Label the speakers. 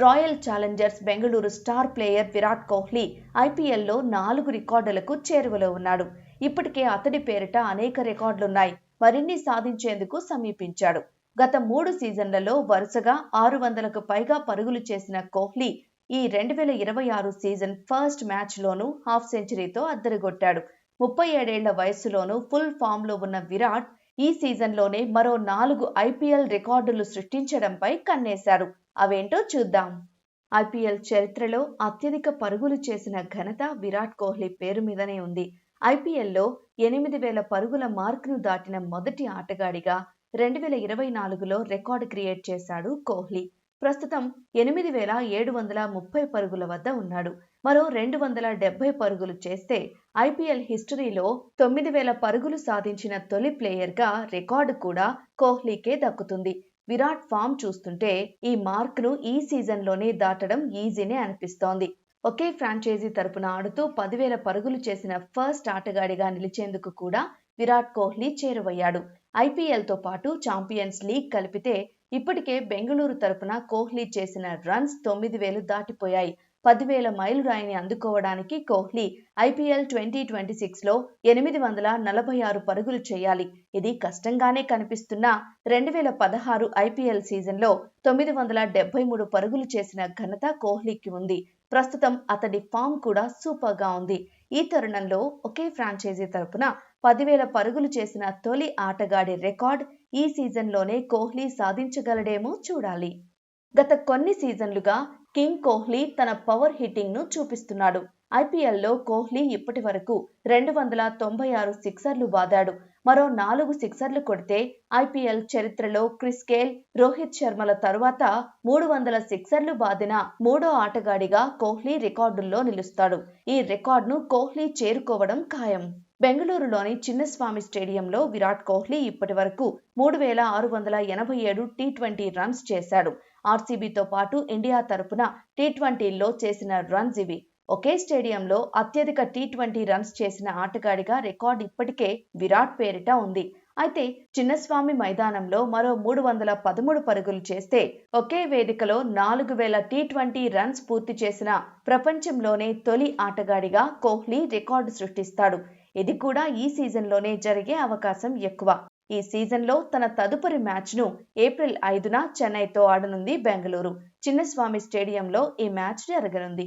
Speaker 1: Royal Challengers Bengaluru star player Virat Kohli ఐపీఎల్లో 4 రికార్డులకు చేరువలో ఉన్నాడు. ఇప్పటికే అతడి పేరిట అనేక రికార్డులున్నాయి. మరిన్ని సాధించేందుకు సమీపించాడు. గత 3 సీజన్లలో వరుసగా 600కు పైగా పరుగులు చేసిన కోహ్లీ ఈ 2026 సీజన్ ఫస్ట్ మ్యాచ్లోనూ హాఫ్ సెంచరీతో అద్దరగొట్టాడు. 37 ఏళ్ల వయస్సులోనూ ఫుల్ ఫామ్లో ఉన్న విరాట్ ఈ సీజన్లోనే మరో 4 ఐపీఎల్ రికార్డులు సృష్టించడంపై కన్నేశాడు. అవేంటో చూద్దాం. ఐపీఎల్ చరిత్రలో అత్యధిక పరుగులు చేసిన ఘనత విరాట్ కోహ్లీ పేరు మీదనే ఉంది. ఐపీఎల్లో 8,000 పరుగుల మార్కును దాటిన మొదటి ఆటగాడిగా 2024లో రికార్డు క్రియేట్ చేశాడు కోహ్లీ. ప్రస్తుతం 8,730 పరుగుల వద్ద ఉన్నాడు. మరో 270 పరుగులు చేస్తే ఐపీఎల్ హిస్టరీలో 9,000 పరుగులు సాధించిన తొలి ప్లేయర్గా రికార్డు కూడా కోహ్లీకే దక్కుతుంది. విరాట్ ఫామ్ చూస్తుంటే ఈ మార్క్ను ఈ సీజన్లోనే దాటడం ఈజీనే అనిపిస్తోంది. ఒకే ఫ్రాంచైజీ తరపున ఆడుతూ 10,000 పరుగులు చేసిన ఫస్ట్ ఆటగాడిగా నిలిచేందుకు కూడా విరాట్ కోహ్లీ చేరువయ్యాడు. ఐపీఎల్తో పాటు ఛాంపియన్స్ లీగ్ కలిపితే ఇప్పటికే బెంగళూరు తరపున కోహ్లీ చేసిన రన్స్ 9,000 దాటిపోయాయి. 10,000 మైలురాయిని అందుకోవడానికి కోహ్లీ ఐపీఎల్ 2026లో 846 పరుగులు చేయాలి. ఇది కష్టంగానే కనిపిస్తున్నా 2016 ఐపీఎల్ సీజన్లో 973 పరుగులు చేసిన ఘనత కోహ్లీకి ఉంది. ప్రస్తుతం అతడి ఫామ్ కూడా సూపర్గా ఉంది. ఈ తరుణంలో ఒకే ఫ్రాంచైజీ తరపున 10,000 పరుగులు చేసిన తొలి ఆటగాడి రికార్డ్ ఈ సీజన్లోనే కోహ్లీ సాధించగలడేమో చూడాలి. గత కొన్ని సీజన్లుగా కింగ్ కోహ్లీ తన పవర్ హిట్టింగ్ను చూపిస్తున్నాడు. ఐపీఎల్లో కోహ్లీ ఇప్పటి వరకు 296 సిక్సర్లు బాదాడు. మరో 4 సిక్సర్లు కొడితే ఐపీఎల్ చరిత్రలో క్రిస్ గేల్, రోహిత్ శర్మల తరువాత 300 సిక్సర్లు బాదిన మూడో ఆటగాడిగా కోహ్లీ రికార్డుల్లో నిలుస్తాడు. ఈ రికార్డును కోహ్లీ చేరుకోవడం ఖాయం. బెంగళూరులోని చిన్నస్వామి స్టేడియంలో విరాట్ కోహ్లీ ఇప్పటి వరకు 3,687 టీ20 రన్స్ చేశాడు. ఆర్సీబీతో పాటు ఇండియా తరపున టీ20లో చేసిన రన్స్ ఇవి. ఒకే స్టేడియంలో అత్యధిక టీ20 రన్స్ చేసిన ఆటగాడిగా రికార్డు ఇప్పటికే విరాట్ పేరిట ఉంది. అయితే చిన్నస్వామి మైదానంలో మరో 313 పరుగులు చేస్తే ఒకే వేదికలో 4,000 టీ20 రన్స్ పూర్తి చేసిన ప్రపంచంలోనే తొలి ఆటగాడిగా కోహ్లీ రికార్డు సృష్టిస్తాడు. ఇది కూడా ఈ సీజన్లోనే జరిగే అవకాశం ఎక్కువ. ఈ సీజన్లో తన తదుపరి మ్యాచ్ను ఏప్రిల్ 5న చెన్నైతో ఆడనుంది బెంగళూరు. చిన్నస్వామి స్టేడియంలో ఈ మ్యాచ్ జరగనుంది.